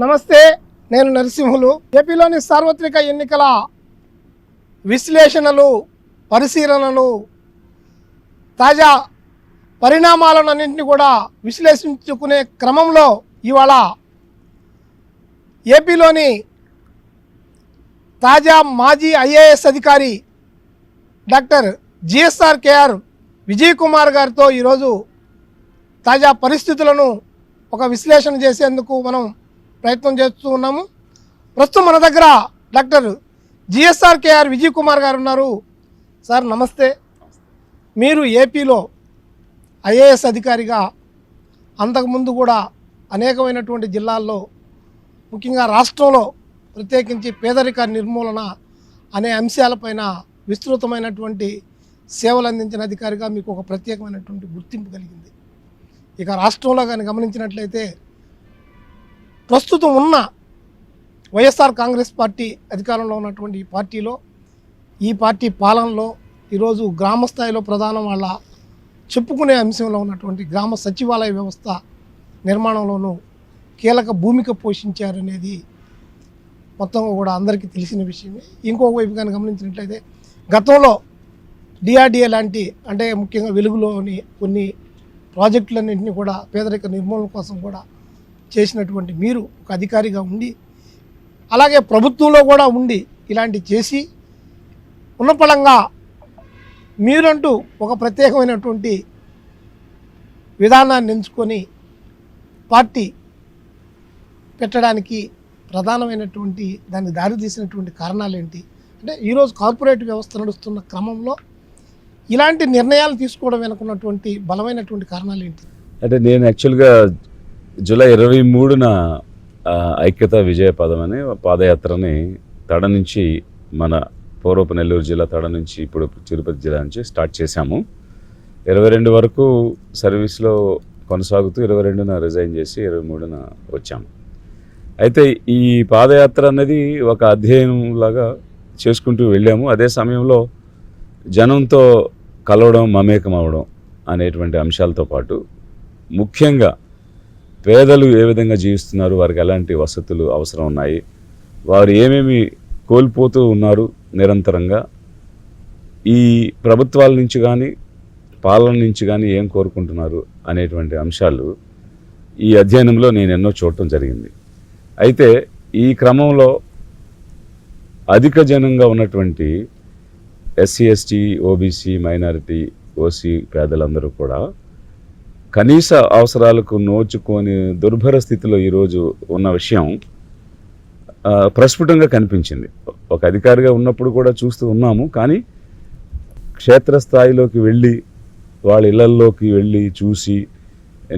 నమస్తే, నేను నరసింహులు. ఏపీలోని సార్వత్రిక ఎన్నికల విశ్లేషణలు, పరిశీలనలు, తాజా పరిణామాలన్నింటినీ కూడా విశ్లేషించుకునే క్రమంలో ఇవాళ ఏపీలోని తాజా మాజీ ఐఏఎస్ అధికారి డాక్టర్ జిఎస్ఆర్ విజయ్ కుమార్ గారితో ఈరోజు తాజా పరిస్థితులను ఒక విశ్లేషణ చేసేందుకు మనం ప్రయత్నం చేస్తూ ఉన్నాము. ప్రస్తుతం మన దగ్గర డాక్టర్ జిఎస్ఆర్ విజయ్ కుమార్ గారు ఉన్నారు. సార్ నమస్తే. మీరు ఏపీలో ఐఏఎస్ అధికారిగా అంతకుముందు కూడా అనేకమైనటువంటి జిల్లాల్లో, ముఖ్యంగా రాష్ట్రంలో ప్రత్యేకించి పేదరిక నిర్మూలన అనే అంశాలపైన విస్తృతమైనటువంటి సేవలు అందించిన అధికారిగా మీకు ఒక ప్రత్యేకమైనటువంటి గుర్తింపు కలిగింది. ఇక రాష్ట్రంలో కానీ గమనించినట్లయితే ప్రస్తుతం ఉన్న వైఎస్ఆర్ కాంగ్రెస్ పార్టీ అధికారంలో ఉన్నటువంటి ఈ పార్టీలో, ఈ పార్టీ పాలనలో ఈరోజు గ్రామ స్థాయిలో ప్రధానం వాళ్ళ చెప్పుకునే అంశంలో ఉన్నటువంటి గ్రామ సచివాలయ వ్యవస్థ నిర్మాణంలోనూ కీలక భూమిక పోషించారనేది మొత్తం కూడా అందరికీ తెలిసిన విషయమే. ఇంకొక వైపు కానీ గమనించినట్లయితే గతంలో డిఆర్డిఏ లాంటి, అంటే ముఖ్యంగా వెలుగులోని కొన్ని ప్రాజెక్టులన్నింటినీ కూడా పేదరిక నిర్మూలన కోసం కూడా చేసినటువంటి మీరు ఒక అధికారిగా ఉండి, అలాగే ప్రభుత్వంలో కూడా ఉండి ఇలాంటి చేసి ఉన్నపళంగా మీరంటూ ఒక ప్రత్యేకమైనటువంటి విధానాన్ని ఎంచుకొని పార్టీ పెట్టడానికి ప్రధానమైనటువంటి దానికి దారితీసినటువంటి కారణాలు ఏంటి? అంటే ఈరోజు కార్పొరేట్ వ్యవస్థ నడుస్తున్న క్రమంలో ఇలాంటి నిర్ణయాలు తీసుకోవడం వెనుకున్నటువంటి బలమైనటువంటి కారణాలు ఏంటి? అంటే నేను యాక్చువల్గా జూలై 23న ఐక్యత విజయ పదం అనే పాదయాత్రని తడ నుంచి, మన పూర్వపు నెల్లూరు జిల్లా తడ నుంచి ఇప్పుడు తిరుపతి జిల్లా నుంచి స్టార్ట్ చేశాము. 22 వరకు సర్వీస్లో కొనసాగుతూ 22న రిజైన్ చేసి 23న వచ్చాము. అయితే ఈ పాదయాత్ర అనేది ఒక అధ్యయనం లాగా చేసుకుంటూ వెళ్ళాము. అదే సమయంలో జనంతో కలవడం, మమేకం అవ్వడం అనేటువంటి అంశాలతో పాటు ముఖ్యంగా పేదలు ఏ విధంగా జీవిస్తున్నారు, వారికి ఎలాంటి వసతులు అవసరం ఉన్నాయి, వారు ఏమేమి కోల్పోతూ ఉన్నారు నిరంతరంగా, ఈ ప్రభుత్వాల నుంచి కానీ పాలన నుంచి కానీ ఏం కోరుకుంటున్నారు అనేటువంటి అంశాలు ఈ అధ్యయనంలో నేను ఎన్నో చూడటం జరిగింది. అయితే ఈ క్రమంలో అధిక జనంగా ఉన్నటువంటి SC, ST, OBC, minority, OC పేదలందరూ కూడా కనీస అవసరాలకు నోచుకొని దుర్భర స్థితిలో ఈరోజు ఉన్న విషయం ప్రస్ఫుటంగా కనిపించింది. ఒక అధికారిగా ఉన్నప్పుడు కూడా చూస్తూ ఉన్నాము. కానీ క్షేత్రస్థాయిలోకి వెళ్ళి, వాళ్ళ ఇళ్లల్లోకి వెళ్ళి చూసి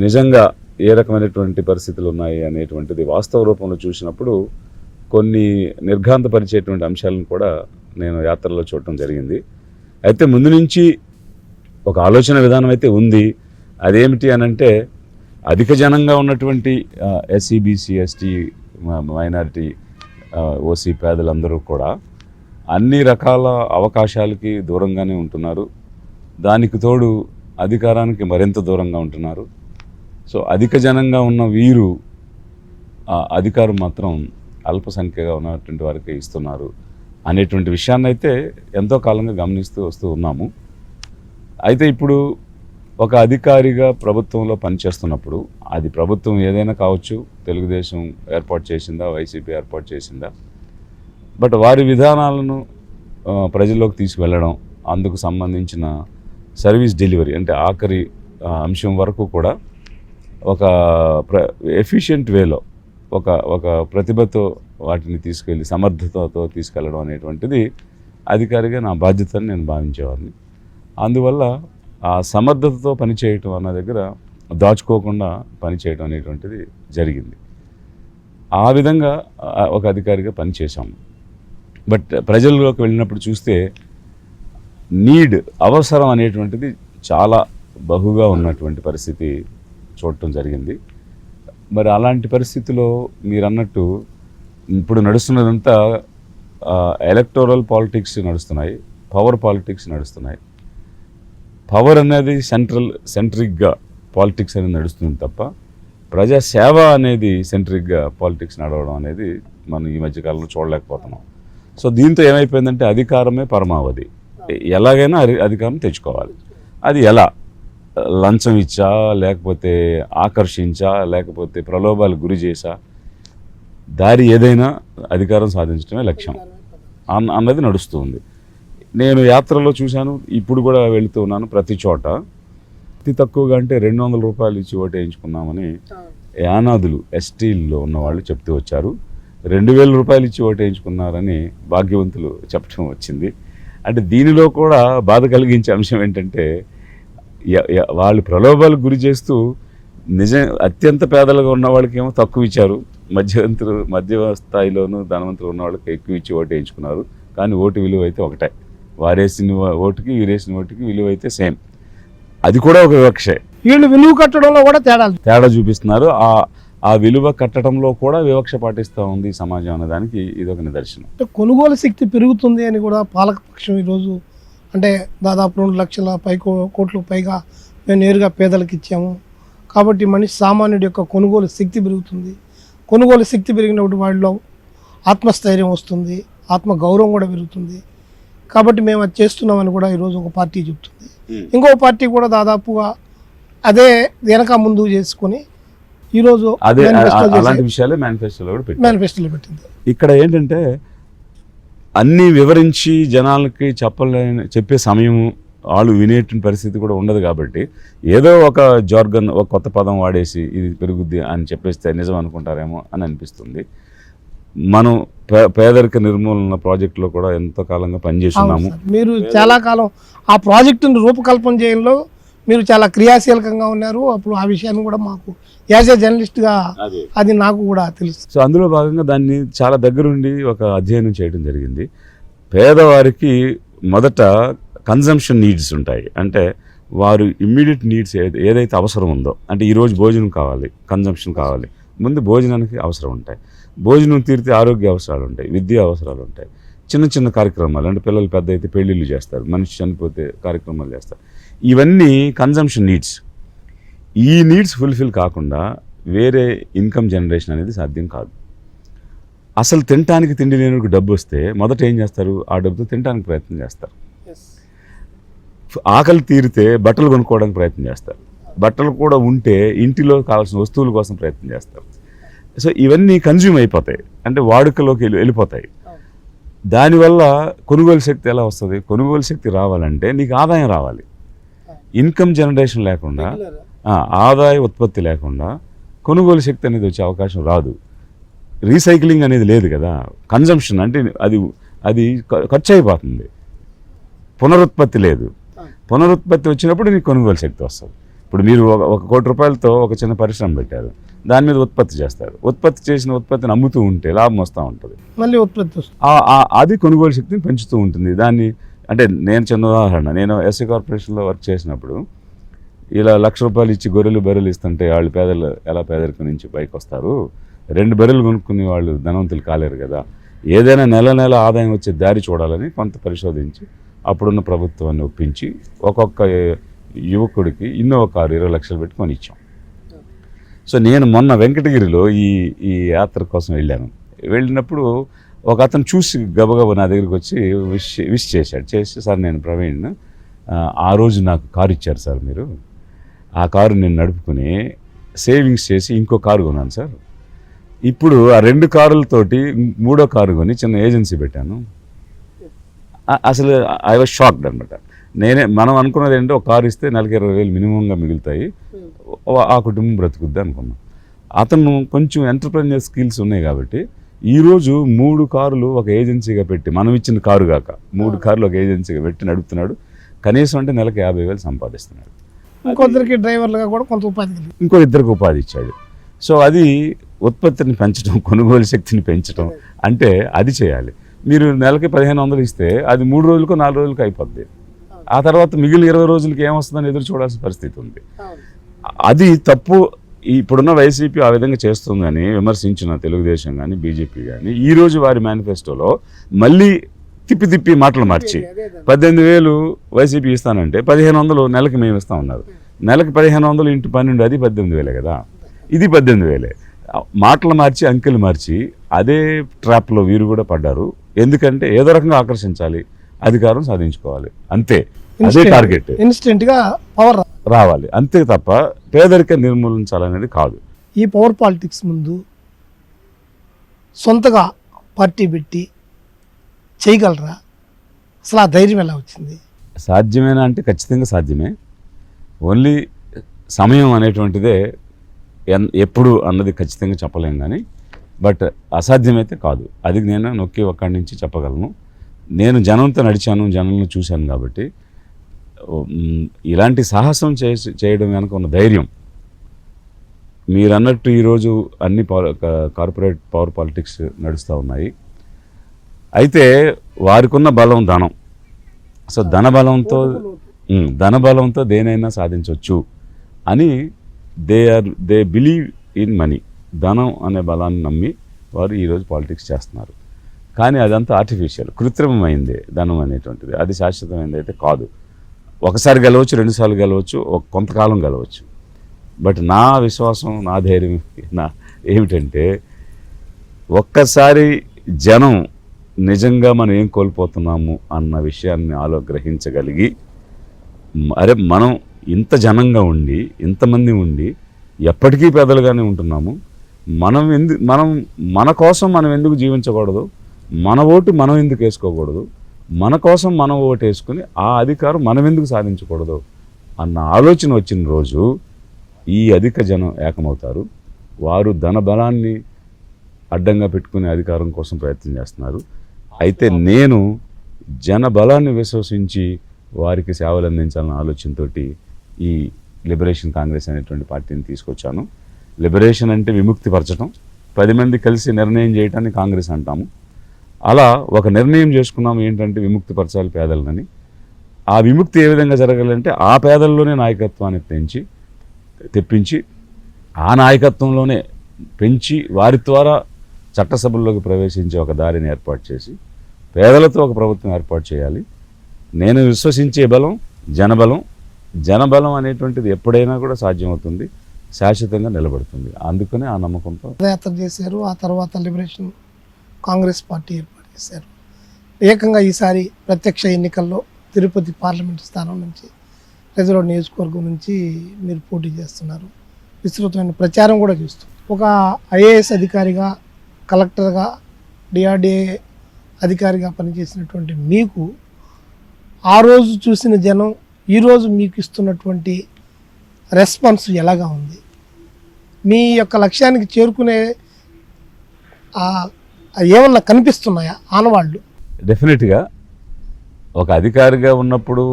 నిజంగా ఏ రకమైనటువంటి పరిస్థితులు ఉన్నాయి అనేటువంటిది వాస్తవ రూపంలో చూసినప్పుడు కొన్ని నిర్ఘాంతపరిచేటువంటి అంశాలను కూడా నేను యాత్రలో చూడటం జరిగింది. అయితే ముందు నుంచి ఒక ఆలోచన విధానం అయితే ఉంది. అదేమిటి అనంటే, అధిక జనంగా ఉన్నటువంటి SC, BC, ST, minority, OC పేదలందరూ కూడా అన్ని రకాల అవకాశాలకి దూరంగానే ఉంటున్నారు. దానికి తోడు అధికారానికి మరింత దూరంగా ఉంటున్నారు. సో అధిక జనంగా ఉన్న వీరు అధికారం మాత్రం అల్పసంఖ్యగా ఉన్నటువంటి వారికి ఇస్తున్నారు అనేటువంటి విషయాన్ని అయితే ఎంతో కాలంగా గమనిస్తూ వస్తూ ఉన్నాము. అయితే ఇప్పుడు ఒక అధికారిగా ప్రభుత్వంలో పనిచేస్తున్నప్పుడు, అది ప్రభుత్వం ఏదైనా కావచ్చు, తెలుగుదేశం ఏర్పాటు చేసిందా, వైసీపీ ఏర్పాటు చేసిందా, బట్ వారి విధానాలను ప్రజల్లోకి తీసుకువెళ్ళడం, అందుకు సంబంధించిన సర్వీస్ డెలివరీ అంటే ఆఖరి అంశం వరకు కూడా ఒక ఎఫిషియెంట్ వేలో, ఒక ప్రతిభతో వాటిని తీసుకెళ్ళి సమర్థతతో తీసుకెళ్ళడం అనేటువంటిది అధికారిగా నా బాధ్యతని నేను భావించేవాడిని. అందువల్ల ఆ సమర్థతతో పనిచేయటం అన్న దగ్గర దాచుకోకుండా పనిచేయడం అనేటువంటిది జరిగింది. ఆ విధంగా ఒక అధికారిగా పనిచేశాము. బట్ ప్రజల్లోకి వెళ్ళినప్పుడు చూస్తే అవసరం అనేటువంటిది చాలా బహుగా ఉన్నటువంటి పరిస్థితి చూడటం జరిగింది. మరి అలాంటి పరిస్థితిలో మీరు అన్నట్టు ఇప్పుడు నడుస్తున్నదంతా ఎలక్టోరల్ పాలిటిక్స్ నడుస్తున్నాయి, పవర్ పాలిటిక్స్ నడుస్తున్నాయి. పవర్ అనేది సెంట్రిక్గా పాలిటిక్స్ అనేది నడుస్తుంది తప్ప ప్రజాసేవ అనేది సెంట్రిక్గా పాలిటిక్స్ నడవడం అనేది మనం ఈ మధ్యకాలంలో చూడలేకపోతున్నాం. సో దీంతో ఏమైపోయిందంటే అధికారమే పరమావధి, ఎలాగైనా అధికారం తెచ్చుకోవాలి. అది ఎలా? లంచం ఇచ్చా, లేకపోతే ఆకర్షించా, లేకపోతే ప్రలోభాలకు గురి చేసా, దారి ఏదైనా అధికారం సాధించడమే లక్ష్యం అన్నది నడుస్తుంది. నేను యాత్రలో చూశాను, ఇప్పుడు కూడా వెళుతూ ఉన్నాను. ప్రతి చోట అతి తక్కువగా అంటే 200 రూపాయలు ఇచ్చి ఓటు వేయించుకున్నామని యానాదులు ఎస్టీల్లో ఉన్న వాళ్ళు చెప్తూ వచ్చారు. 2000 రూపాయలు ఇచ్చి ఓటు వేయించుకున్నారని భాగ్యవంతులు చెప్పడం వచ్చింది. అంటే దీనిలో కూడా బాధ కలిగించే అంశం ఏంటంటే వాళ్ళు ప్రలోభాలకు గురి చేస్తూ అత్యంత పేదలుగా ఉన్న వాళ్ళకి ఏమో తక్కువ ఇచ్చారు, మధ్య స్థాయిలోనూ ధనవంతులు ఉన్న వాళ్ళకి ఎక్కువ ఇచ్చి ఓటు వేయించుకున్నారు. కానీ ఓటు విలువ అయితే ఒకటే, వారేసిన ఓటుకి వీరేసిన ఓటుకి విలువ అయితే సేమ్. అది కూడా ఒక వివక్షే. వీళ్ళు విలువ కట్టడంలో కూడా తేడా చూపిస్తున్నారు. ఆ విలువ కట్టడంలో కూడా వివక్ష పాటిస్తూ ఉంది సమాజం అన్నదానికి ఇదొక నిదర్శనం. కొనుగోలు శక్తి పెరుగుతుంది అని కూడా పాలకపక్షం ఈరోజు అంటే దాదాపు 2 లక్షల కోట్ల పైగా మేము నేరుగా పేదలకు ఇచ్చాము కాబట్టి మనిషి సామాన్యుడి యొక్క కొనుగోలు శక్తి పెరుగుతుంది. కొనుగోలు శక్తి పెరిగినప్పుడు వాళ్ళలో ఆత్మస్థైర్యం వస్తుంది, ఆత్మగౌరవం కూడా పెరుగుతుంది. కాబట్టి మేము అది చేస్తున్నామని కూడా ఈరోజు ఒక పార్టీ చెప్తుంది. ఇంకో పార్టీ కూడా దాదాపుగా అదే వెనక ముందు చేసుకొని ఈరోజు అలాంటి విషయాలే మేనిఫెస్టోలో పెట్టింది. ఇక్కడ ఏంటంటే అన్నీ వివరించి జనాలకి చెప్పే సమయము వాళ్ళు వినేటువంటి పరిస్థితి కూడా ఉండదు. కాబట్టి ఏదో ఒక జార్గన్, ఒక కొత్త పదం వాడేసి ఇది పెరుగుద్ది అని చెప్పేస్తే నిజం అనుకుంటారేమో అని అనిపిస్తుంది. మనం పేదరిక నిర్మూలన ప్రాజెక్టులో కూడా ఎంతో కాలంగా పనిచేస్తున్నాము. మీరు చాలా కాలం ఆ ప్రాజెక్టును రూపకల్పన చేయడంలో మీరు చాలా క్రియాశీలకంగా ఉన్నారు. అప్పుడు ఆ విషయాన్ని కూడా మాకు యాజ్ ఏ జర్నలిస్ట్గా అది నాకు కూడా తెలుసు. సో అందులో భాగంగా దాన్ని చాలా దగ్గరుండి ఒక అధ్యయనం చేయడం జరిగింది. పేదవారికి మొదట కన్జంప్షన్ నీడ్స్ ఉంటాయి. అంటే వారు ఇమ్మీడియట్ నీడ్స్ ఏదైతే అవసరం ఉందో, అంటే ఈరోజు భోజనం కావాలి, కన్జంప్షన్ కావాలి, ముందు భోజనానికి అవసరం ఉంటాయి. భోజనం తీరితే ఆరోగ్య అవసరాలు ఉంటాయి, విద్యా అవసరాలు ఉంటాయి, చిన్న చిన్న కార్యక్రమాలు, అంటే పిల్లలు పెద్ద అయితే పెళ్ళిళ్ళు చేస్తారు, మనిషి చనిపోతే కార్యక్రమాలు చేస్తారు. ఇవన్నీ కన్జంప్షన్ నీడ్స్. ఈ నీడ్స్ ఫుల్ఫిల్ కాకుండా వేరే ఇన్కమ్ జనరేషన్ అనేది సాధ్యం కాదు. అసలు తినడానికి తిండి లేని డబ్బు వస్తే మొదట ఏం చేస్తారు? ఆ డబ్బుతో తినడానికి ప్రయత్నం చేస్తారు. ఆకలి తీరితే బట్టలు కొనుక్కోవడానికి ప్రయత్నం చేస్తారు. బట్టలు కూడా ఉంటే ఇంటిలో కావాల్సిన వస్తువుల కోసం ప్రయత్నం చేస్తారు. సో ఇవన్నీ కన్జ్యూమ్ అయిపోతాయి, అంటే వాడుకలోకి వెళ్ళిపోతాయి. దానివల్ల కొనుగోలు శక్తి ఎలా వస్తుంది? కొనుగోలు శక్తి రావాలంటే నీకు ఆదాయం రావాలి. ఇన్కమ్ జనరేషన్ లేకుండా, ఆదాయ ఉత్పత్తి లేకుండా కొనుగోలు శక్తి అనేది వచ్చే అవకాశం రాదు. రీసైక్లింగ్ అనేది లేదు కదా. కన్జంప్షన్ అంటే అది ఖర్చు అయిపోతుంది, పునరుత్పత్తి లేదు. పునరుత్పత్తి వచ్చినప్పుడు నీకు కొనుగోలు శక్తి వస్తుంది. ఇప్పుడు మీరు 1 కోటి రూపాయలతో ఒక చిన్న పరిశ్రమ పెట్టారు, దాని మీద ఉత్పత్తి చేస్తారు. ఉత్పత్తి చేసిన ఉత్పత్తిని అమ్ముతూ ఉంటే లాభం వస్తూ ఉంటుంది, మళ్ళీ ఉత్పత్తి అది కొనుగోలు శక్తిని పెంచుతూ ఉంటుంది. దాన్ని అంటే నేను చిన్న ఉదాహరణ, నేను ఎస్సీ కార్పొరేషన్లో వర్క్ చేసినప్పుడు ఇలా 1,00,000 రూపాయలు ఇచ్చి గొర్రెలు బర్రెలు ఇస్తుంటే వాళ్ళు పేదలు ఎలా పేదరికం నుంచి పైకి వస్తారు? 2 బర్రెలు కొనుక్కుని వాళ్ళు ధనవంతులు కాలేరు కదా. ఏదైనా నెల ఆదాయం వచ్చే దారి చూడాలని కొంత పరిశోధించి అప్పుడున్న ప్రభుత్వాన్ని ఒప్పించి ఒక్కొక్క యువకుడికి ఇన్నోవా కారు 20 లక్షలు పెట్టి కొనిచ్చాం. సో నేను మొన్న వెంకటగిరిలో ఈ యాత్ర కోసం వెళ్ళినప్పుడు ఒక అతను చూసి గబగబా నా దగ్గరికి వచ్చి విష్ చేసి, సార్ నేను ప్రవీణ్, ఆ రోజు నాకు కారు ఇచ్చారు సార్ మీరు, ఆ కారు నేను నడుపుకుని సేవింగ్స్ చేసి ఇంకో కారు కొన్నాను సార్. ఇప్పుడు ఆ 2 కారులతోటి 3వ కారు కొని చిన్న ఏజెన్సీ పెట్టాను. అసలు ఐ వాజ్ షాక్డ్ అనమాట. మనం అనుకున్నది ఏంటంటే ఒక కారు ఇస్తే నెలకి 20,000 మినిమంగా మిగులుతాయి, ఆ కుటుంబం బ్రతుకుద్ది అనుకున్నాం. అతను కొంచెం ఎంటర్ప్రెన్యూర్ స్కిల్స్ ఉన్నాయి కాబట్టి ఈరోజు 3 కారులు ఒక ఏజెన్సీగా పెట్టి, మనం ఇచ్చిన కారు కాక 3 కార్లు ఒక ఏజెన్సీగా పెట్టి నడుపుతున్నాడు. కనీసం అంటే నెలకు 50,000 సంపాదిస్తున్నాడు. ఇంకొద్దరికి డ్రైవర్లుగా కూడా కొంత ఉపాధి, ఇంకో 2 ఉపాధి ఇచ్చాడు. సో అది ఉత్పత్తిని పెంచడం, కొనుగోలు శక్తిని పెంచడం అంటే అది చేయాలి. మీరు నెలకి 1,500 ఇస్తే అది 3 రోజులకో 4 రోజులకో అయిపోద్ది. ఆ తర్వాత మిగిలిన 20 రోజులకి ఏమొస్తుందని ఎదురు చూడాల్సిన పరిస్థితి ఉంది. అది తప్పు. ఇప్పుడున్న వైసీపీ ఆ విధంగా చేస్తుందని విమర్శించిన తెలుగుదేశం కానీ బీజేపీ కానీ ఈరోజు వారి మేనిఫెస్టోలో మళ్ళీ తిప్పి మాటలు మార్చి 18,000 వైసీపీ ఇస్తానంటే 1,500 నెలకి మేము ఇస్తా ఉన్నారు. నెలకి 1,500 × 12 అది 18,000 కదా. ఇది 18,000. మాటలు మార్చి అంకెలు మార్చి అదే ట్రాప్లో వీరు కూడా పడ్డారు. ఎందుకంటే ఏదో రకంగా ఆకర్షించాలి, అధికారం సాధించుకోవాలి, అంతే. అదే టార్గెట్, ఇన్స్టెంట్గా పవర్ రావాలి అంతే తప్ప పేదరిక నిర్మూలించాలనేది కాదు. ఈ పవర్ పాలిటిక్స్ ముందు సొంతగా పార్టీ పెట్టి చేయగలరా? అసలు ఆ ధైర్యం ఎలా వచ్చింది? సాధ్యమేనా అంటే ఖచ్చితంగా సాధ్యమే. ఓన్లీ సమయం అనేటువంటిదే ఎప్పుడు అన్నది ఖచ్చితంగా చెప్పలేం, కానీ బట్ అసాధ్యమైతే కాదు. అది నేను నొక్కి ఒక్కడి నుంచి చెప్పగలను. నేను జనంతో నడిచాను, జనంలో చూశాను కాబట్టి ఇలాంటి సాహసం చేయడం వెనక ఉన్న ధైర్యం. మీరు అన్నట్టు ఈరోజు అన్ని కార్పొరేట్ పవర్ పాలిటిక్స్ నడుస్తూ ఉన్నాయి. అయితే వారికి ఉన్న బలం ధనం. సో ధనబలంతో దేనైనా సాధించవచ్చు అని దే బిలీవ్ ఇన్ మనీ. ధనం అనే బలాన్ని నమ్మి వారు ఈరోజు పాలిటిక్స్ చేస్తున్నారు. కానీ అదంతా ఆర్టిఫిషియల్, కృత్రిమమైంది ధనం అనేటువంటిది. అది శాశ్వతమైనది అయితే కాదు. ఒకసారి గెలవచ్చు, రెండుసార్లు గెలవచ్చు, కొంతకాలం గెలవచ్చు. బట్ నా విశ్వాసం, నా ధైర్యం ఏమిటంటే ఒక్కసారి జనం నిజంగా మనం ఏం కోల్పోతున్నాము అన్న విషయాన్ని గ్రహించగలిగి, అరే మనం ఇంత జనంగా ఉండి, ఇంతమంది ఉండి ఎప్పటికీ పేదలుగానే ఉంటున్నాము, మన కోసం మనం ఎందుకు జీవించకూడదు, మన ఓటు మనం ఎందుకు వేసుకోకూడదు, మన కోసం మనం ఓటు వేసుకుని ఆ అధికారం మనం ఎందుకు సాధించకూడదు అన్న ఆలోచన వచ్చిన రోజు ఈ అధిక జనం ఏకమవుతారు. వారు ధన బలాన్ని అడ్డంగా పెట్టుకునే అధికారం కోసం ప్రయత్నం చేస్తున్నారు. అయితే నేను జన బలాన్ని విశ్వసించి వారికి సేవలు అందించాలన్న ఆలోచనతో ఈ లిబరేషన్ కాంగ్రెస్ అనేటువంటి పార్టీని తీసుకొచ్చాను. లిబరేషన్ అంటే విముక్తిపరచడం, 10 మంది కలిసి నిర్ణయం చేయటాన్ని కాంగ్రెస్ అంటాము. అలా ఒక నిర్ణయం చేసుకున్నాము ఏంటంటే విముక్తిపరచాలి పేదలని. ఆ విముక్తి ఏ విధంగా జరగాలంటే ఆ పేదల్లోనే నాయకత్వాన్ని తెప్పించి ఆ నాయకత్వంలోనే పెంచి వారి ద్వారా చట్టసభల్లోకి ప్రవేశించే ఒక దారిని ఏర్పాటు చేసి పేదలతో ఒక ప్రభుత్వం ఏర్పాటు చేయాలి. నేను విశ్వసించే బలం జనబలం. జనబలం అనేటువంటిది ఎప్పుడైనా కూడా సాధ్యమవుతుంది, శాశ్వతంగా నిలబడుతుంది. అందుకనే ఆ నమ్మకంతో పాదయాత్ర చేశారు. ఆ తర్వాత లిబరేషన్ కాంగ్రెస్ పార్టీ ఏర్పాటు చేశారు. ఏకంగా ఈసారి ప్రత్యక్ష ఎన్నికల్లో తిరుపతి పార్లమెంటు స్థానం నుంచి, రిజర్వ్ నియోజకవర్గం నుంచి మీరు పోటీ చేస్తున్నారు. విస్తృతమైన ప్రచారం కూడా చేస్తున్నారు. ఒక ఐఏఎస్ అధికారిగా, కలెక్టర్గా, డిఆర్డిఏ అధికారిగా పనిచేసినటువంటి మీకు ఆ రోజు చూసిన జనం ఈరోజు మీకు ఇస్తున్నటువంటి రెస్పాన్స్ ఎలాగా ఉంది? మీ యొక్క లక్ష్యానికి చేరుకునే ఏమన్నా కనిపిస్తున్నాయా ఆనవాళ్ళు? డెఫినెట్గా ఒక అధికారిగా ఉన్నప్పుడు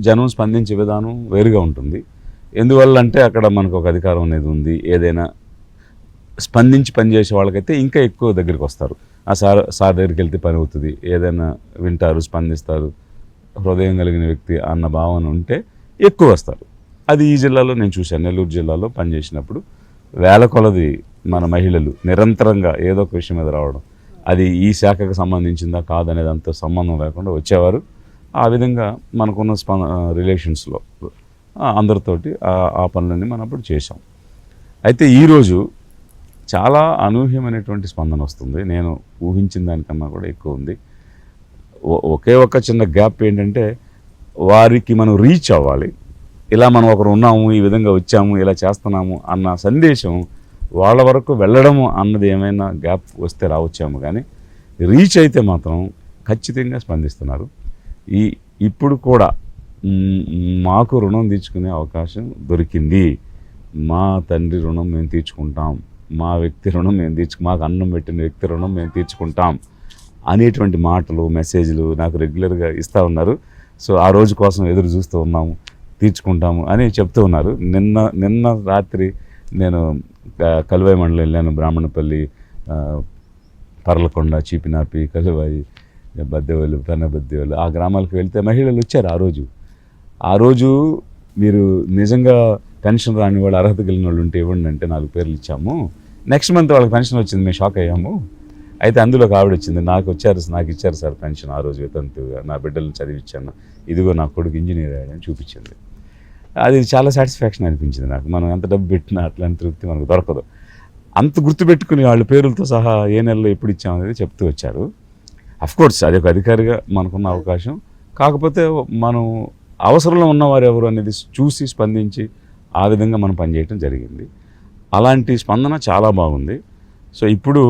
జనం స్పందించే విధానం వేరుగా ఉంటుంది. ఎందువల్ల అంటే అక్కడ మనకు ఒక అధికారం అనేది ఉంది. ఏదైనా స్పందించి పనిచేసే వాళ్ళకైతే ఇంకా ఎక్కువ దగ్గరికి వస్తారు. ఆ సార్ దగ్గరికి వెళ్తే పని అవుతుంది, ఏదైనా వింటారు, స్పందిస్తారు, హృదయం కలిగిన వ్యక్తి అన్న భావన ఉంటే ఎక్కువ వస్తారు. అది ఈ జిల్లాలో నేను చూశాను. నెల్లూరు జిల్లాలో పనిచేసినప్పుడు వేల కొలది మన మహిళలు నిరంతరంగా ఏదో ఒక విషయం మీద రావడం, అది ఈ శాఖకు సంబంధించిందా కాదనేది అంత సంబంధం లేకుండా వచ్చేవారు. ఆ విధంగా మనకున్న రిలేషన్స్లో అందరితోటి ఆ పనులన్నీ మనం అప్పుడు చేసాం. అయితే ఈరోజు చాలా అనూహ్యమైనటువంటి స్పందన వస్తుంది. నేను ఊహించిన దానికన్నా కూడా ఎక్కువ ఉంది. ఒకే ఒక చిన్న గ్యాప్ ఏంటంటే వారికి మనం రీచ్ అవ్వాలి. ఇలా మనం ఒకరు ఉన్నాము, ఈ విధంగా వచ్చాము, ఇలా చేస్తున్నాము అన్న సందేశం వాళ్ళ వరకు వెళ్ళడము అన్నది ఏమైనా గ్యాప్ వస్తే రావచ్చాము, కానీ రీచ్ అయితే మాత్రం ఖచ్చితంగా స్పందిస్తున్నారు. ఇప్పుడు కూడా మాకు రుణం తీర్చుకునే అవకాశం దొరికింది. మా తండ్రి రుణం మేము తీర్చుకుంటాం, మా వ్యక్తి రుణం మేము మాకు అన్నం పెట్టిన వ్యక్తి రుణం మేము తీర్చుకుంటాం అనేటువంటి మాటలు, మెసేజ్లు నాకు రెగ్యులర్గా ఇస్తూ ఉన్నారు. సో ఆ రోజు కోసం ఎదురు చూస్తూ ఉన్నాము, తీర్చుకుంటాము అని చెప్తూ ఉన్నారు. నిన్న రాత్రి నేను కలువాయి మండలం వెళ్ళాను. బ్రాహ్మణపల్లి, పర్లకొండ, చీపినాపి, కలువాయి, బద్దెవలు, పెన్నబద్దెవలు ఆ గ్రామాలకు వెళ్తే మహిళలు వచ్చారు. ఆ రోజు మీరు నిజంగా పెన్షన్ రాని వాళ్ళు, అర్హత కలిగిన వాళ్ళు ఉంటే ఇవ్వండి అంటే 4 పేర్లు ఇచ్చాము. నెక్స్ట్ మంత్ వాళ్ళకి పెన్షన్ వచ్చింది, మేము షాక్ అయ్యాము. అయితే అందులో ఒక ఆవిడ వచ్చింది, నాకు ఇచ్చారు సార్ పెన్షన్ ఆ రోజు వితంతుగా, నా బిడ్డలను చదివించాను, ఇదిగో నా కొడుకు ఇంజనీర్ అయ్యాడని చూపించింది. అది చాలా సాటిస్ఫాక్షన్ అనిపించింది నాకు. మనం ఎంత డబ్బు పెట్టినా అట్లాంటి తృప్తి మనకు దొరకదు. అంత గుర్తుపెట్టుకుని వాళ్ళ పేర్లతో సహా ఏ నెలలో ఎప్పుడు ఇచ్చామనేది చెప్తూ వచ్చారు. అఫ్కోర్స్ అది ఒక అధికారిగా మనకున్న అవకాశం. కాకపోతే మనం అవసరంలో ఉన్నవారు ఎవరు అనేది చూసి స్పందించి ఆ విధంగా మనం పనిచేయటం జరిగింది. అలాంటి స్పందన చాలా బాగుంది. సో ఇప్పుడు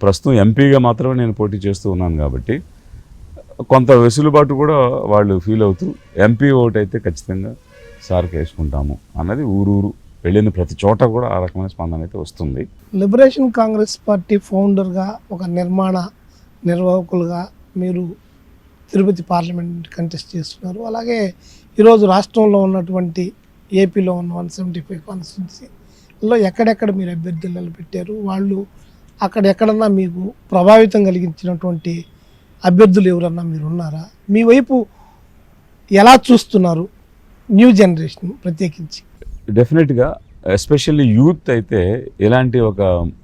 ప్రస్తుతం ఎంపీగా మాత్రమే నేను పోటీ చేస్తూ ఉన్నాను కాబట్టి కొంత వెసులుబాటు కూడా వాళ్ళు ఫీల్ అవుతూ ఎంపీ ఓటు అయితే ఖచ్చితంగా సార్కి వేసుకుంటాము అన్నది ఊరూరు వెళ్ళిన ప్రతి చోట కూడా ఆ రకమైన స్పందన అయితే వస్తుంది. లిబరేషన్ కాంగ్రెస్ పార్టీ ఫౌండర్గా, ఒక నిర్వాహకులుగా మీరు తిరుపతి పార్లమెంట్ కంటెస్ట్ చేస్తున్నారు. అలాగే ఈరోజు రాష్ట్రంలో ఉన్నటువంటి ఏపీలో ఉన్న 175 కాన్స్టిట్యున్సీలో ఎక్కడెక్కడ మీరు అభ్యర్థులు నిలబెట్టారు, వాళ్ళు అక్కడ ఎక్కడన్నా మీకు ప్రభావితం కలిగించినటువంటి అభ్యర్థులు ఎవరన్నా మీరు ఉన్నారా? మీ వైపు ఎలా చూస్తున్నారు న్యూ జనరేషన్ ప్రత్యేకించి? డెఫినెట్గా ఎస్పెషల్లీ యూత్ అయితే ఇలాంటి ఒక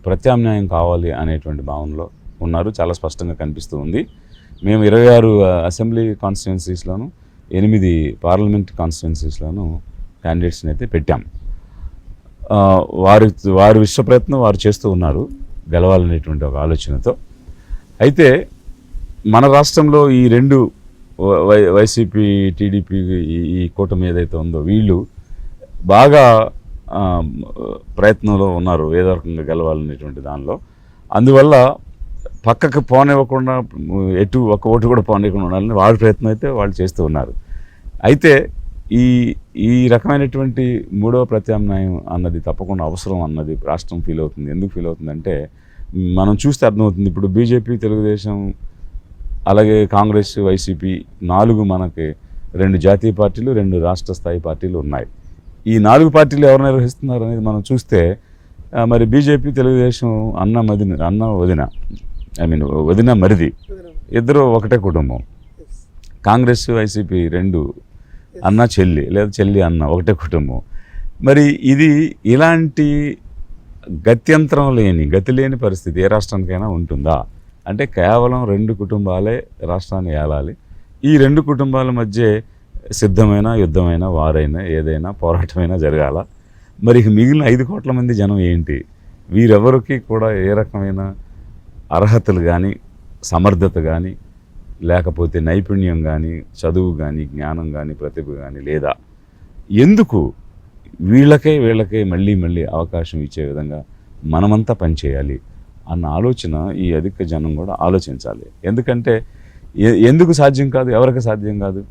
ప్రత్యామ్నాయం కావాలి అనేటువంటి భావనలో ఉన్నారు. చాలా స్పష్టంగా కనిపిస్తూ ఉంది. మేము 26 అసెంబ్లీ కాన్స్టిట్యున్సీస్లోను 8 పార్లమెంట్ కాన్స్టిట్యున్సీస్లోను క్యాండిడేట్స్ని అయితే పెట్టాం. వారి విశ్వ ప్రయత్నం వారు చేస్తూ ఉన్నారు గెలవాలనేటువంటి ఒక ఆలోచనతో. అయితే మన రాష్ట్రంలో ఈ రెండు వైసీపీ టీడీపీ ఈ కూటమి ఏదైతే ఉందో వీళ్ళు బాగా ప్రయత్నంలో ఉన్నారు ఏదో రకంగా గెలవాలనేటువంటి దానిలో. అందువల్ల పక్కకు పోనివ్వకుండా ఎటు ఒక ఓటు కూడా పోనివ్వకుండా ఉండాలని వారి ప్రయత్నం అయితే వాళ్ళు చేస్తూ ఉన్నారు. అయితే ఈ రకమైనటువంటి మూడవ ప్రత్యామ్నాయం అన్నది తప్పకుండా అవసరం అన్నది రాష్ట్రం ఫీల్ అవుతుంది. ఎందుకు ఫీల్ అవుతుందంటే మనం చూస్తే అర్థమవుతుంది. ఇప్పుడు బీజేపీ, తెలుగుదేశం, అలాగే కాంగ్రెస్, వైసీపీ 4 మనకి 2 జాతీయ పార్టీలు, 2 రాష్ట్ర స్థాయి పార్టీలు ఉన్నాయి. ఈ 4 పార్టీలు ఎవరు నిర్వహిస్తున్నారు అనేది మనం చూస్తే మరి బీజేపీ, తెలుగుదేశం వదిన మరిది ఇద్దరు ఒకటే కుటుంబం. కాంగ్రెస్, వైసీపీ 2 అన్న చెల్లి లేదా చెల్లి అన్న ఒకటే కుటుంబం. మరి ఇది ఇలాంటి గతి లేని పరిస్థితి ఏ రాష్ట్రానికైనా ఉంటుందా అంటే కేవలం 2 కుటుంబాలే రాష్ట్రాన్ని ఏలాలి. ఈ 2 కుటుంబాల మధ్య సిద్ధమైన యుద్ధమైనా వారైనా ఏదైనా పోరాటమైనా జరగాల. మరి మిగిలిన 5 కోట్ల మంది జనం ఏంటి? వీరెవరికి కూడా ఏ రకమైన అర్హతలు కానీ, సమర్థత కానీ, లేకపోతే నైపుణ్యం కానీ, చదువు కానీ, జ్ఞానం కానీ, ప్రతిభ కానీ లేదా? ఎందుకు వీళ్ళకే మళ్ళీ అవకాశం ఇచ్చే విధంగా మనమంతా పనిచేయాలి అన్న ఆలోచన ఈ అధిక జనం కూడా ఆలోచించాలి. ఎందుకంటే ఎందుకు సాధ్యం కాదు, ఎవరికి సాధ్యం కాదు?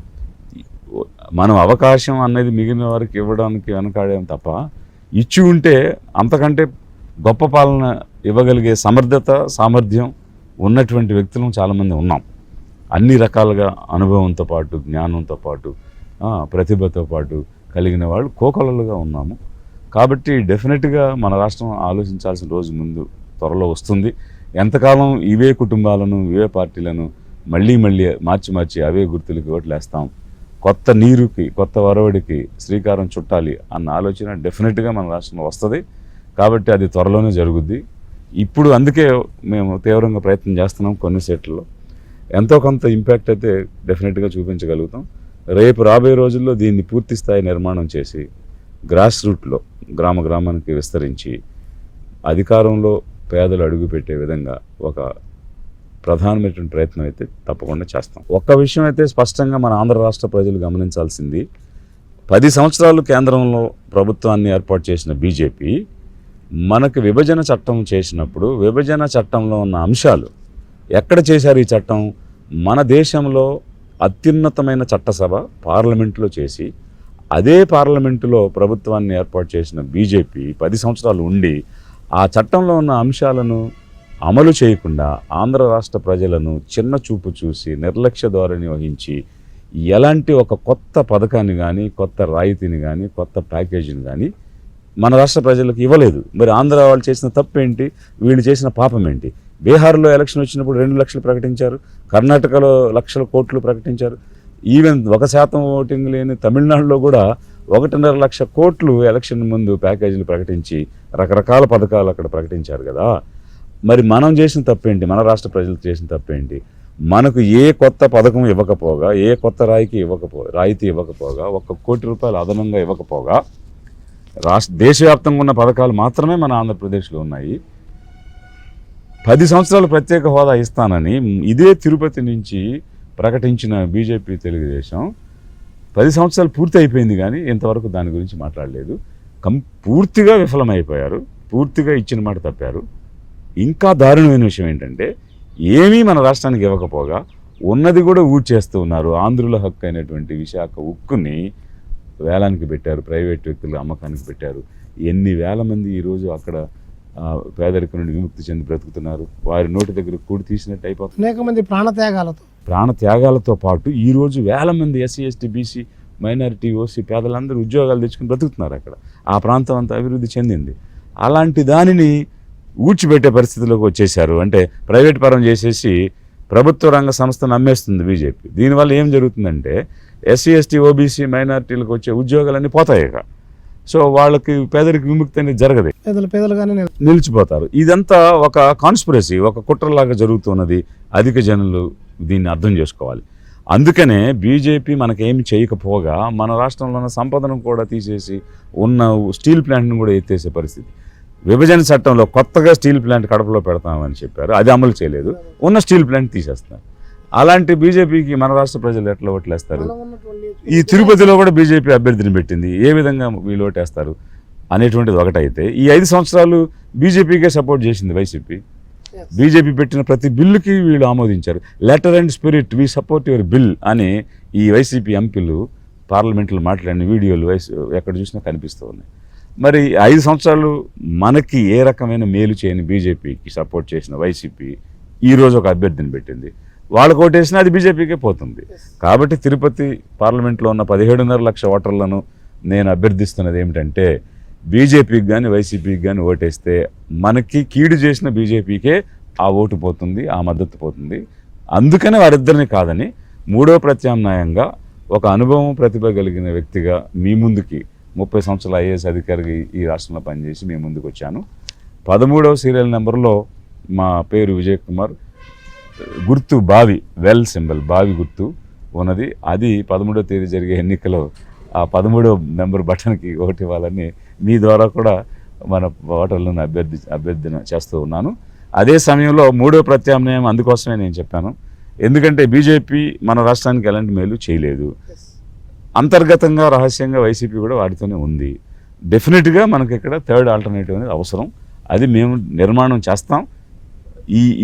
మనం అవకాశం అనేది మిగిలిన వారికి ఇవ్వడానికి వెనకాడేం తప్ప, ఇచ్చి ఉంటే అంతకంటే గొప్ప పాలన ఇవ్వగలిగే సమర్థత, సామర్థ్యం ఉన్నటువంటి వ్యక్తులు చాలామంది ఉన్నాం. అన్ని రకాలుగా అనుభవంతో పాటు, జ్ఞానంతో పాటు, ప్రతిభతో పాటు కలిగిన వాళ్ళు కోకొల్లలుగా ఉన్నాము. కాబట్టి డెఫినెట్గా మన రాష్ట్రం ఆలోచించాల్సిన రోజు ముందు త్వరలో వస్తుంది. ఎంతకాలం ఇవే కుటుంబాలను, ఇవే పార్టీలను మళ్ళీ మార్చి అవే గుర్తులకి ఓట్లేస్తాం, కొత్త నీరుకి, కొత్త వరవడికి శ్రీకారం చుట్టాలి అన్న ఆలోచన డెఫినెట్గా మన రాష్ట్రంలో వస్తుంది. కాబట్టి అది త్వరలోనే జరుగుద్ది. ఇప్పుడు అందుకే మేము తీవ్రంగా ప్రయత్నం చేస్తున్నాం. కొన్ని సీట్లలో ఎంతో కొంత ఇంపాక్ట్ అయితే డెఫినెట్గా చూపించగలుగుతాం. రేపు రాబోయే రోజుల్లో దీన్ని పూర్తి స్థాయి నిర్మాణం చేసి గ్రాస్ రూట్లో గ్రామానికి విస్తరించి అధికారంలో పేదలు అడుగుపెట్టే విధంగా ఒక ప్రధానమైనటువంటి ప్రయత్నం అయితే తప్పకుండా చేస్తాం. ఒక్క విషయం అయితే స్పష్టంగా మన ఆంధ్ర రాష్ట్ర ప్రజలు గమనించాల్సింది, 10 సంవత్సరాలు కేంద్రంలో ప్రభుత్వాన్ని ఏర్పాటు చేసిన బీజేపీ మనకు విభజన చట్టం చేసినప్పుడు విభజన చట్టంలో ఉన్న అంశాలు ఎక్కడ చేశారు? ఈ చట్టం మన దేశంలో అత్యున్నతమైన చట్టసభ పార్లమెంటులో చేసి, అదే పార్లమెంటులో ప్రభుత్వాన్ని ఏర్పాటు చేసిన బీజేపీ 10 సంవత్సరాలు ఉండి ఆ చట్టంలో ఉన్న అంశాలను అమలు చేయకుండా ఆంధ్ర రాష్ట్ర ప్రజలను చిన్న చూపు చూసి నిర్లక్ష్య ధోరణి వహించి ఎలాంటి ఒక కొత్త పథకాన్ని కానీ, కొత్త రాయితీని కానీ, కొత్త ప్యాకేజీని కానీ మన రాష్ట్ర ప్రజలకు ఇవ్వలేదు. మరి ఆంధ్ర వాళ్ళు చేసిన తప్పు ఏంటి? వీళ్ళు చేసిన పాపం ఏంటి? బీహార్లో ఎలక్షన్ వచ్చినప్పుడు 2 లక్షలు ప్రకటించారు, కర్ణాటకలో లక్షల కోట్లు ప్రకటించారు. ఈవెన్ 1% ఓటింగ్ లేని తమిళనాడులో కూడా 1.5 లక్ష కోట్లు ఎలక్షన్ ముందు ప్యాకేజీలు ప్రకటించి రకరకాల పథకాలు అక్కడ ప్రకటించారు కదా. మరి మనం చేసిన తప్పేంటి? మన రాష్ట్ర ప్రజలు చేసిన తప్పేంటి? మనకు ఏ కొత్త పథకం ఇవ్వకపోగా, ఏ కొత్త రాయితీ ఇవ్వకపోగా, 1 కోటి రూపాయలు అదనంగా ఇవ్వకపోగా దేశవ్యాప్తంగా ఉన్న పథకాలు మాత్రమే మన ఆంధ్రప్రదేశ్లో ఉన్నాయి. 10 సంవత్సరాలు ప్రత్యేక హోదా ఇస్తానని ఇదే తిరుపతి నుంచి ప్రకటించిన బీజేపీ తెలుగుదేశం 10 సంవత్సరాలు పూర్తి అయిపోయింది కానీ ఇంతవరకు దాని గురించి మాట్లాడలేదు. పూర్తిగా విఫలమైపోయారు, పూర్తిగా ఇచ్చిన మాట తప్పారు. ఇంకా దారుణమైన విషయం ఏంటంటే ఏమీ మన రాష్ట్రానికి ఇవ్వకపోగా ఉన్నది కూడా ఊడ్చేస్తూ ఉన్నారు. ఆంధ్రుల హక్కు అయినటువంటి విశాఖ ఉక్కుని వేలానికి పెట్టారు, ప్రైవేట్ వ్యక్తుల అమ్మకానికి పెట్టారు. ఎన్ని వేల మంది ఈరోజు అక్కడ పేదరికం నుండి విముక్తి చెంది బ్రతుకుతున్నారు. వారి నోటి దగ్గర కూడి తీసినట్టు అయిపోతుంది. అనేక మంది ప్రాణత్యాగాలతో పాటు ఈరోజు వేల మంది SC, ST, BC, minority, OC పేదలందరూ ఉద్యోగాలు తెచ్చుకుని బ్రతుకుతున్నారు. అక్కడ ఆ ప్రాంతం అంతా అభివృద్ధి చెందింది. అలాంటి దానిని ఊడ్చిపెట్టే పరిస్థితిలోకి వచ్చేసారు. అంటే ప్రైవేట్ పరం చేసేసి ప్రభుత్వ రంగ సంస్థను అమ్మేస్తుంది బీజేపీ. దీనివల్ల ఏం జరుగుతుందంటే ఎస్సీ, ఎస్టీ, ఓబీసీ, మైనారిటీలకు వచ్చే ఉద్యోగాలన్నీ పోతాయి. సో వాళ్ళకి పేదరిక విముక్తి అనేది జరగదు, పేదలుగానే నిలిచిపోతారు. ఇదంతా ఒక కాన్స్పిరసీ, ఒక కుట్రలాగా జరుగుతున్నది. అధిక జనులు దీన్ని అర్థం చేసుకోవాలి. అందుకనే బీజేపీ మనకేమి చేయకపోగా మన రాష్ట్రంలో ఉన్న సంపదను కూడా తీసేసి ఉన్న స్టీల్ ప్లాంట్ను కూడా ఎత్తేసే పరిస్థితి. విభజన చట్టంలో కొత్తగా స్టీల్ ప్లాంట్ కడపలో పెడతామని చెప్పారు, అది అమలు చేయలేదు. ఉన్న స్టీల్ ప్లాంట్ తీసేస్తున్నారు. అలాంటి బీజేపీకి మన రాష్ట్ర ప్రజలు ఎట్లా ఓట్లేస్తారు? ఈ తిరుపతిలో కూడా బీజేపీ అభ్యర్థిని పెట్టింది, ఏ విధంగా వీళ్ళు ఓటేస్తారు అనేటువంటిది ఒకటైతే, ఈ 5 సంవత్సరాలు బీజేపీకే సపోర్ట్ చేసింది వైసీపీ. బీజేపీ పెట్టిన ప్రతి బిల్లుకి వీళ్ళు ఆమోదించారు. Letter and spirit, we support your bill అని ఈ వైసీపీ ఎంపీలు పార్లమెంట్లో మాట్లాడిన వీడియోలు ఎక్కడ చూసినా కనిపిస్తూ ఉన్నాయి. మరి 5 సంవత్సరాలు మనకి ఏ రకమైన మేలు చేయని బీజేపీకి సపోర్ట్ చేసిన వైసీపీ ఈరోజు ఒక అభ్యర్థిని పెట్టింది. వాళ్ళకు ఓటేసినా అది బీజేపీకే పోతుంది. కాబట్టి తిరుపతి పార్లమెంట్లో ఉన్న 17.5 లక్షల ఓటర్లను నేను అభ్యర్థిస్తున్నది ఏమిటంటే, బీజేపీకి కానీ వైసీపీకి కానీ ఓటేస్తే మనకి కీడు చేసిన బీజేపీకే ఆ ఓటు పోతుంది, ఆ మద్దతు పోతుంది. అందుకనే వారిద్దరిని కాదని మూడో ప్రత్యామ్నాయంగా ఒక అనుభవం, ప్రతిభ కలిగిన వ్యక్తిగా మీ ముందుకి 30 సంవత్సరాల ఐఏఎస్ అధికారికి ఈ రాష్ట్రంలో పనిచేసి మీ ముందుకు వచ్చాను. 13వ సీరియల్ నెంబర్లో మా పేరు విజయ్ కుమార్, గుర్తు బావి, వెల్ సింబల్ బావి గుర్తు ఉన్నది. అది 13వ తేదీ జరిగే ఎన్నికలో ఆ 13వ నెంబర్ బటన్కి ఓటు ఇవ్వాలని మీ ద్వారా కూడా మన ఓటర్లను అభ్యర్థన చేస్తూ ఉన్నాను. అదే సమయంలో మూడో ప్రత్యామ్నాయం అందుకోసమే నేను చెప్పాను. ఎందుకంటే బీజేపీ మన రాష్ట్రానికి ఎలాంటి మేలు చేయలేదు. అంతర్గతంగా రహస్యంగా వైసీపీ కూడా వాటితోనే ఉంది. డెఫినెట్గా మనకి ఇక్కడ థర్డ్ ఆల్టర్నేటివ్ అనేది అవసరం. అది మేము నిర్మాణం చేస్తాం.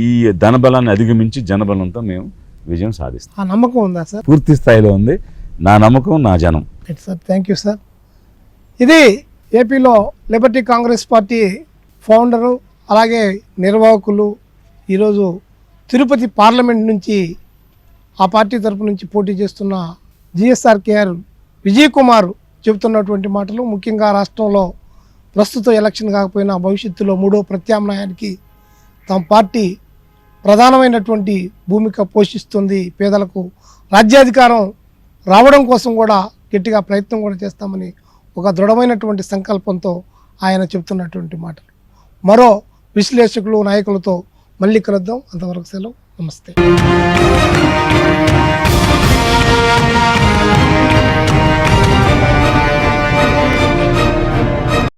ఈ ధనబలాన్ని అధిగమించి జనబలంతో మేము విజయం సాధిస్తాం. ఆ నమ్మకం ఉందా సార్? పూర్తి స్థాయిలో ఉంది. నా నమ్మకం, నా జనం. Sir, thank you sir. ఇది ఏపీలో లిబర్టీ కాంగ్రెస్ పార్టీ ఫౌండరు, అలాగే నిర్వాహకులు, ఈరోజు తిరుపతి పార్లమెంట్ నుంచి ఆ పార్టీ తరపు నుంచి పోటీ చేస్తున్న జిఎస్ఆర్కేఆర్ విజయ్ కుమార్ చెబుతున్నటువంటి మాటలు. ముఖ్యంగా రాష్ట్రంలో ప్రస్తుత ఎలక్షన్ కాకపోయినా భవిష్యత్తులో మూడో ప్రత్యామ్నాయానికి తమ పార్టీ ప్రధానమైనటువంటి భూమిక పోషిస్తుంది. పేదలకు రాజ్యాధికారం రావడం కోసం కూడా గట్టిగా ప్రయత్నం కూడా చేస్తామని ఒక దృఢమైనటువంటి సంకల్పంతో ఆయన చెబుతున్నటువంటి మాటలు. మరో విశ్లేషకులు, నాయకులతో మళ్ళీ కలుద్దాం. అంతవరకు సెలవు. నమస్తే.